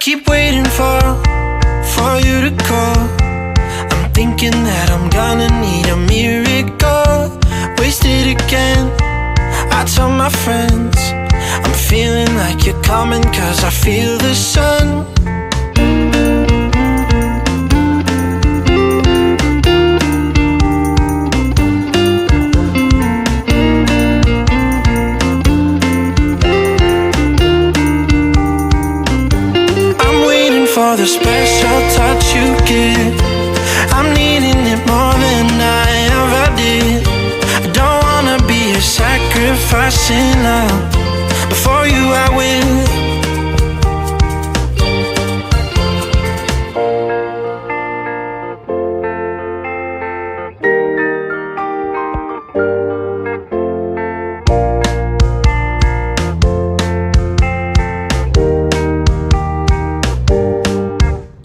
keep waiting for you to call. I'm thinking that I'm gonna need a miracle. Wasted again, I tell my friends I'm feeling like you're coming, cause I feel the sun. For the special touch you give, I'm needing it more than I ever did. I don't wanna be a sacrificing love. Before you I will.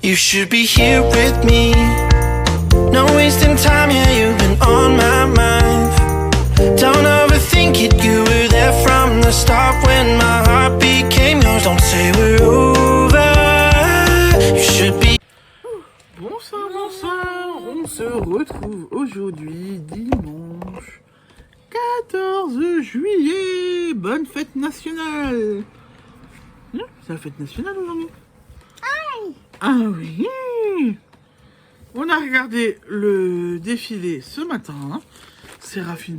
You should be here with me. No wasting time, yeah, you've been on my mind. Don't overthink it, you were there from the start when my heart became yours. Don't say we're over. You should be. Bonsoir, bonsoir. On se retrouve aujourd'hui, dimanche 14 juillet. Bonne fête nationale. C'est la fête nationale aujourd'hui. Ah oui. On a regardé le défilé ce matin. Séraphine.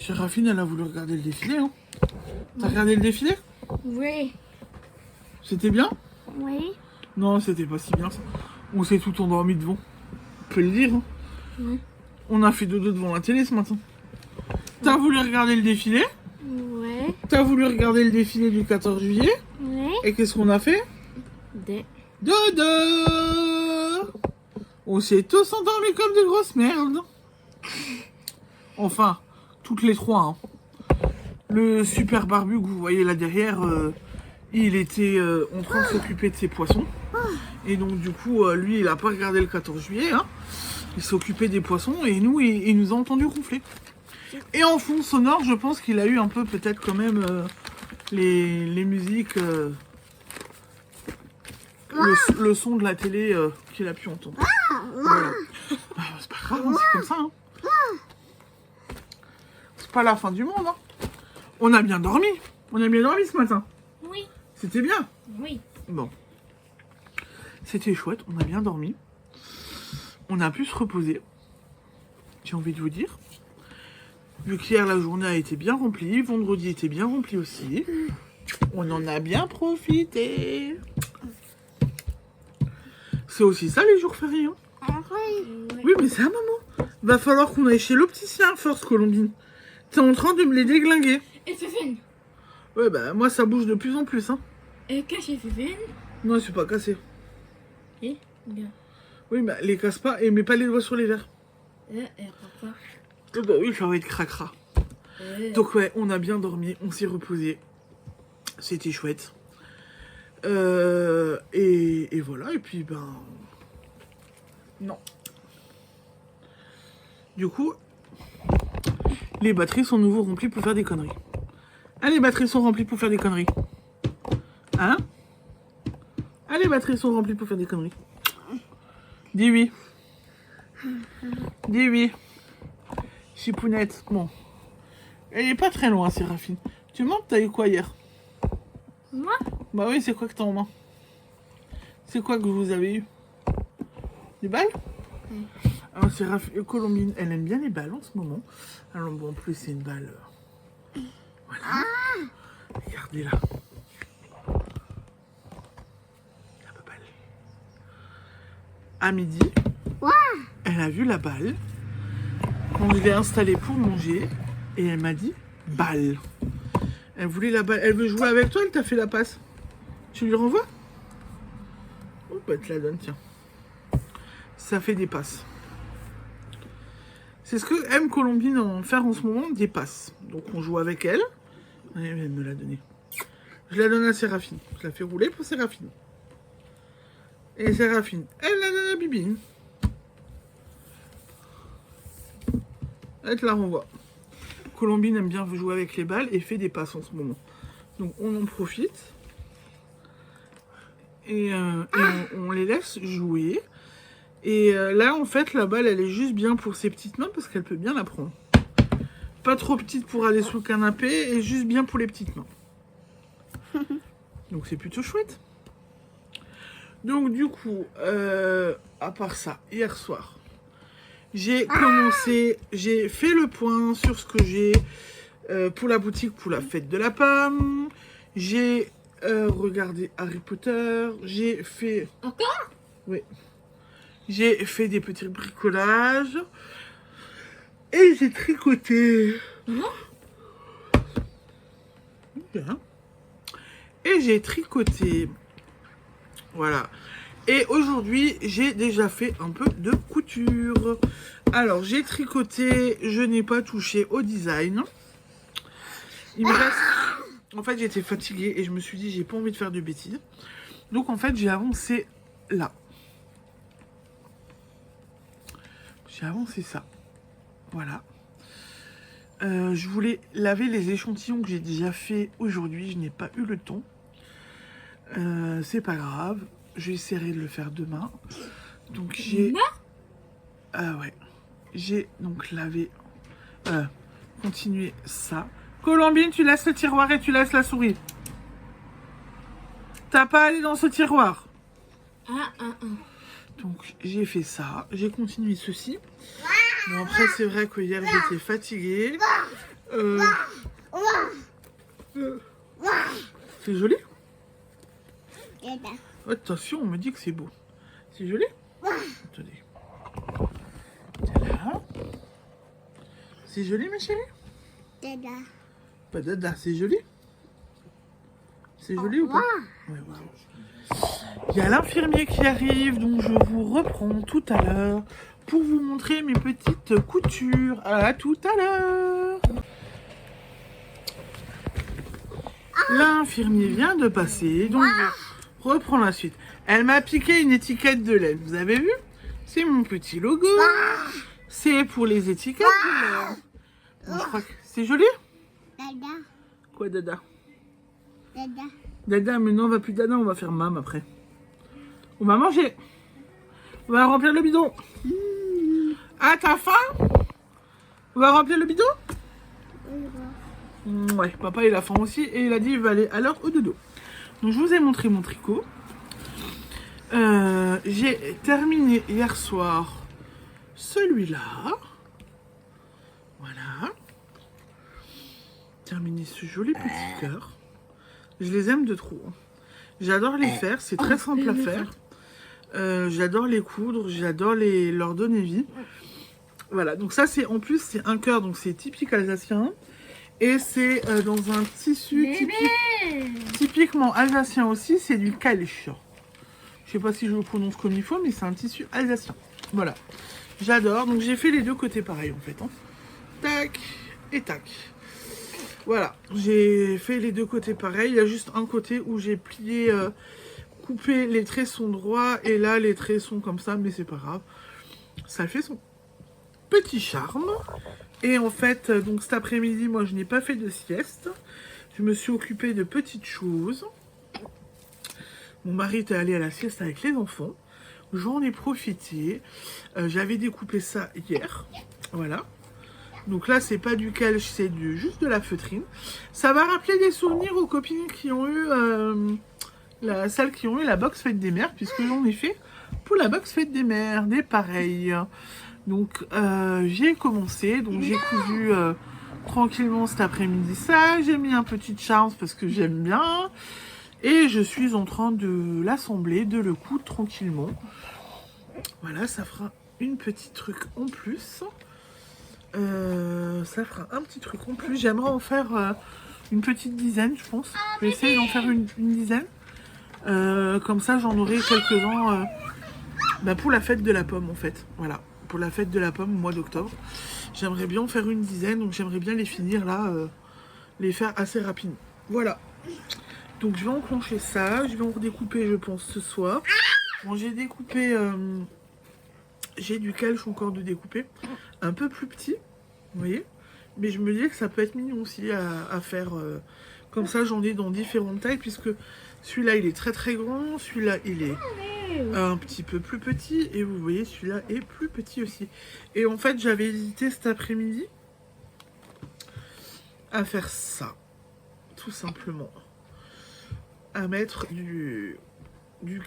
Séraphine, elle a voulu regarder le défilé. Hein. T'as regardé le défilé? Oui. C'était bien? Oui. Non, c'était pas si bien ça. On s'est tout endormi devant. On peut le dire. Hein. Oui. On a fait dodo devant la télé ce matin. T'as voulu regarder le défilé? Oui. T'as voulu regarder le défilé du 14 juillet? Oui. Et qu'est-ce qu'on a fait? Dodo! On s'est tous endormis comme de grosses merdes. Enfin, toutes les trois. Hein. Le super barbu que vous voyez là derrière, il était en train de s'occuper de ses poissons. Et donc du coup, lui, il a pas regardé le 14 juillet. Hein. Il s'occupait des poissons et nous, il nous a entendu ronfler. Et en fond sonore, je pense qu'il a eu un peu peut-être quand même les musiques... le son de la télé qu'il a pu entendre. Voilà. C'est pas grave, hein, c'est comme ça. Hein. C'est pas la fin du monde. Hein. On a bien dormi. On a bien dormi ce matin. Oui. C'était bien. Oui. Bon. C'était chouette, on a bien dormi. On a pu se reposer. J'ai envie de vous dire. Vu qu'hier la journée a été bien remplie, vendredi était bien rempli aussi. On en a bien profité. C'est aussi ça les jours fériés. Hein. Oui, mais c'est un moment. Va falloir qu'on aille chez l'opticien, force Colombine. T'es en train de me les déglinguer. Et Féfine? Ouais, bah moi ça bouge de plus en plus. Hein. Et cache Féfine? Non, c'est pas cassé. Et bien. Oui, bah les casse pas et mets pas les doigts sur les verres. Et pourquoi? Oh, bah oui, ça va être cracra. Donc ouais, on a bien dormi, on s'est reposé. C'était chouette. Et voilà, et puis ben... Non. Du coup, les batteries sont nouveau remplies pour faire des conneries. Ah, les batteries sont remplies pour faire des conneries. Hein? Ah, les batteries sont remplies pour faire des conneries. Dis oui. Dis oui. Chipounette. Bon. Elle est pas très loin, Séraphine. Tu montres, t'as eu quoi hier? Moi? Bah oui, c'est quoi que t'as en main? C'est quoi que vous avez eu? Des balles? Alors, Séraphine, Colombine, elle aime bien les balles en ce moment. Alors, bon, en plus, c'est une balle. Voilà. Regardez-la. La balle. À midi, elle a vu la balle. Quand je l'ai installée pour manger, et elle m'a dit balle. Elle voulait la balle. Elle veut jouer avec toi, elle t'a fait la passe. Tu lui renvoies? Oh, bah, te la donne, tiens. Ça fait des passes. C'est ce que aime Colombine en faire en ce moment, des passes. Donc on joue avec elle. Et elle me l'a donné. Je la donne à Séraphine. Je la fais rouler pour Séraphine. Et Séraphine, elle la donne à Bibi. Elle te la renvoie. Colombine aime bien jouer avec les balles et fait des passes en ce moment. Donc on en profite. on les laisse jouer. Et là, en fait, la balle, elle est juste bien pour ses petites mains parce qu'elle peut bien la prendre. Pas trop petite pour aller sous le canapé et juste bien pour les petites mains. Donc, c'est plutôt chouette. Donc, du coup, à part ça, hier soir, j'ai fait le point sur ce que j'ai pour la boutique pour la fête de la pomme. J'ai regardé Harry Potter. J'ai fait... Encore? Oui. J'ai fait des petits bricolages. Et j'ai tricoté. Bien. Et j'ai tricoté. Voilà. Et aujourd'hui, j'ai déjà fait un peu de couture. Alors, j'ai tricoté. Je n'ai pas touché au design. Il me reste... En fait, j'étais fatiguée et je me suis dit, j'ai pas envie de faire de bêtises. Donc, en fait, j'ai avancé là. J'ai avancé ça. Voilà. Je voulais laver les échantillons que j'ai déjà fait aujourd'hui. Je n'ai pas eu le temps. C'est pas grave. J'essaierai de le faire demain. Donc, j'ai... Ah ouais. J'ai donc lavé... continué ça. Colombine, tu laisses le tiroir et tu laisses la souris. T'as pas allé dans ce tiroir. Donc, j'ai fait ça. J'ai continué ceci. Bon, après, c'est vrai que hier, j'étais fatiguée. C'est joli? Attention, on me dit que c'est beau. C'est joli? Attendez. Là. C'est joli, ma chérie? Dada. Pas dada, c'est joli? C'est joli ou pas? Ouais, ouais. Il y a l'infirmier qui arrive, donc je vous reprends tout à l'heure pour vous montrer mes petites coutures. À tout à l'heure. L'infirmier vient de passer, donc je reprends la suite. Elle m'a piqué une étiquette de laine, vous avez vu? C'est mon petit logo. C'est pour les étiquettes de laine. Bon, je crois que c'est joli? Dada. Quoi, dada? Dada. Dada, mais non, on va plus dada, on va faire mam après. On va manger. On va remplir le bidon. Ah, t'as faim? On va remplir le bidon? Ouais, papa il a faim aussi et il a dit il va aller à l'heure au dodo. Donc je vous ai montré mon tricot. J'ai terminé hier soir celui-là. Voilà. Terminé ce joli petit cœur. Je les aime de trop. J'adore les faire, c'est très simple à faire. J'adore les coudre, j'adore leur donner vie. Voilà, donc ça c'est en plus c'est un cœur, donc c'est typique alsacien. Et c'est dans un tissu typiquement alsacien aussi, c'est du calche. Je sais pas si je le prononce comme il faut, mais c'est un tissu alsacien. Voilà, j'adore. Donc j'ai fait les deux côtés pareil en fait. Hein. Tac et tac. Voilà, j'ai fait les deux côtés pareil. Il y a juste un côté où j'ai plié, coupé, les traits sont droits. Et là, les traits sont comme ça, mais c'est pas grave. Ça fait son petit charme. Et en fait, donc cet après-midi, moi, je n'ai pas fait de sieste. Je me suis occupée de petites choses. Mon mari était allé à la sieste avec les enfants. J'en ai profité. J'avais découpé ça hier. Voilà. Donc là, c'est pas du calche, c'est juste de la feutrine. Ça va rappeler des souvenirs aux copines qui ont eu celles qui ont eu la box fête des mères, puisque j'en ai fait pour la box fête des mères, des pareils. Donc j'ai commencé, donc j'ai cousu tranquillement cet après-midi ça. J'ai mis un petit charme parce que j'aime bien. Et je suis en train de l'assembler, de le coudre tranquillement. Voilà, ça fera une petite truc en plus. Ça fera un petit truc en plus. J'aimerais en faire une petite dizaine, je pense. Je vais essayer d'en faire une dizaine. Comme ça, j'en aurai quelques-uns pour la fête de la pomme, en fait. Voilà, pour la fête de la pomme au mois d'octobre. J'aimerais bien en faire une dizaine, donc j'aimerais bien les finir là, les faire assez rapidement. Voilà. Donc je vais enclencher ça. Je vais en redécouper, je pense, ce soir. Bon, j'ai découpé... j'ai du calche encore de découper. Un peu plus petit, vous voyez. Mais je me dis que ça peut être mignon aussi à faire. Comme ça, j'en ai dans différentes tailles, puisque Celui-là, il est très très grand. Celui-là, il est un petit peu plus petit. Et vous voyez, celui-là est plus petit aussi. Et en fait, j'avais hésité cet après-midi à faire ça. Tout simplement. À mettre du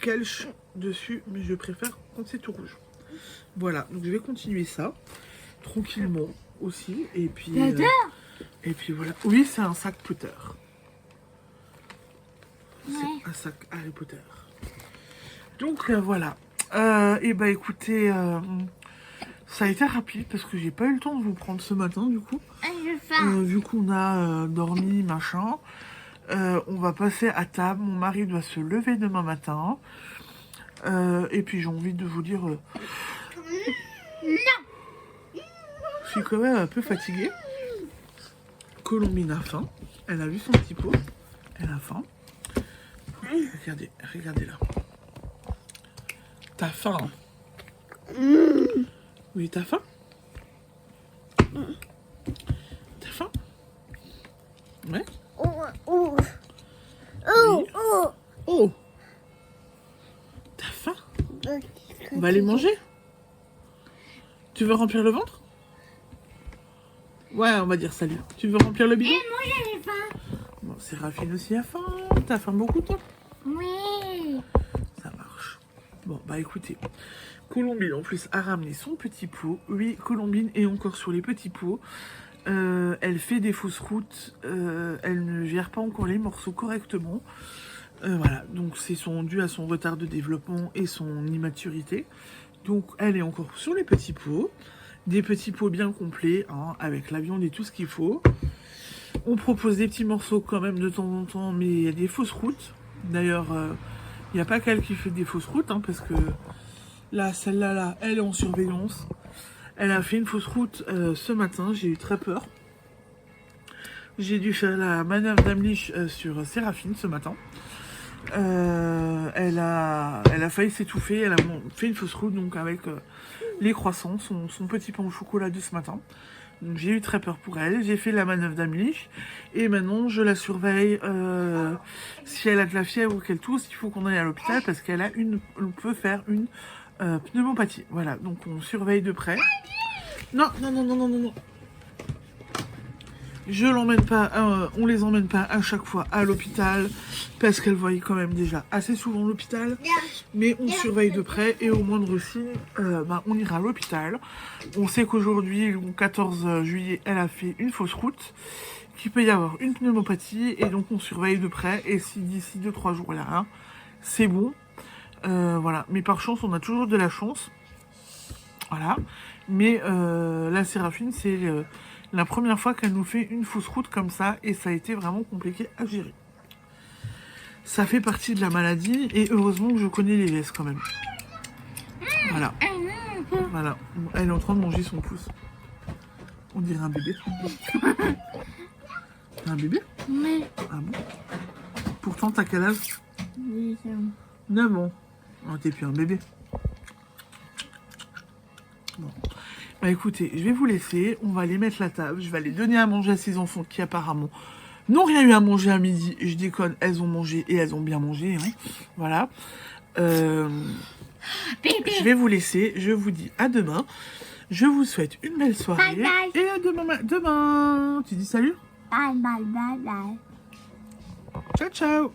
kelch dessus. Mais je préfère quand c'est tout rouge. Voilà. Donc, je vais continuer ça. Tranquillement aussi. Et puis voilà. Oui, c'est un sac Potter. C'est un sac Harry Potter. Donc voilà. Et bah écoutez, ça a été rapide parce que j'ai pas eu le temps de vous prendre ce matin du coup. Vu qu'on a dormi, machin. On va passer à table. Mon mari doit se lever demain matin. Et puis j'ai envie de vous dire... Je suis quand même un peu fatiguée. Colombine a faim. Elle a vu son petit pot. Elle a faim. Regardez, regardez là. T'as faim. Oui, t'as faim. T'as faim. Ouais. Oui. Oh. T'as faim. On va aller manger. Tu veux remplir le ventre? Ouais, on va dire salut. Tu veux remplir le bidon? Moi j'avais faim. Bon, Séraphine aussi a faim. T'as faim beaucoup, toi? Oui. Ça marche. Bon, bah écoutez. Colombine, en plus, a ramené son petit pot. Oui, Colombine est encore sur les petits pots. Elle fait des fausses routes. Elle ne gère pas encore les morceaux correctement. Voilà, donc c'est dû à son retard de développement et son immaturité. Donc, elle est encore sur les petits pots. Des petits pots bien complets, hein, avec la viande et tout ce qu'il faut. On propose des petits morceaux quand même de temps en temps, mais il y a des fausses routes. D'ailleurs, il n'y a pas qu'elle qui fait des fausses routes, hein, parce que là, celle-là, là, elle est en surveillance. Elle a fait une fausse route ce matin, j'ai eu très peur. J'ai dû faire la manœuvre d'Amlich sur Séraphine ce matin. Elle a failli s'étouffer, elle a fait une fausse route donc avec les croissants, son petit pain au chocolat de ce matin. Donc j'ai eu très peur pour elle, j'ai fait la manœuvre d'Amlich et maintenant je la surveille. Si elle a de la fièvre ou qu'elle tousse, il faut qu'on aille à l'hôpital parce on peut faire une pneumopathie. Voilà, donc on surveille de près. Non, non, non, non, non, non, non. Je l'emmène pas, on les emmène pas à chaque fois à l'hôpital parce qu'elles voient quand même déjà assez souvent l'hôpital, mais on surveille de près et au moindre signe, on ira à l'hôpital. On sait qu'aujourd'hui, le 14 juillet, elle a fait une fausse route, qu'il peut y avoir une pneumopathie et donc on surveille de près et si d'ici 2-3 jours il y a rien, c'est bon. Voilà, mais par chance, on a toujours de la chance. Voilà, mais la Séraphine, c'est la première fois qu'elle nous fait une fausse route comme ça et ça a été vraiment compliqué à gérer. Ça fait partie de la maladie et heureusement que je connais les gestes quand même. Voilà. Voilà. Elle est en train de manger son pouce. On dirait un bébé. Un bébé? Oui. Ah bon? Pourtant, t'as quel âge? 9 ans. Oh, t'es plus un bébé. Bon. Bah écoutez, je vais vous laisser, on va aller mettre la table, je vais aller donner à manger à ces enfants qui apparemment n'ont rien eu à manger à midi. Je déconne, elles ont mangé et elles ont bien mangé, hein. Voilà. Je vais vous laisser, je vous dis à demain. Je vous souhaite une belle soirée. Bye bye. Et à demain. Tu dis salut? Bye bye bye bye. Ciao ciao.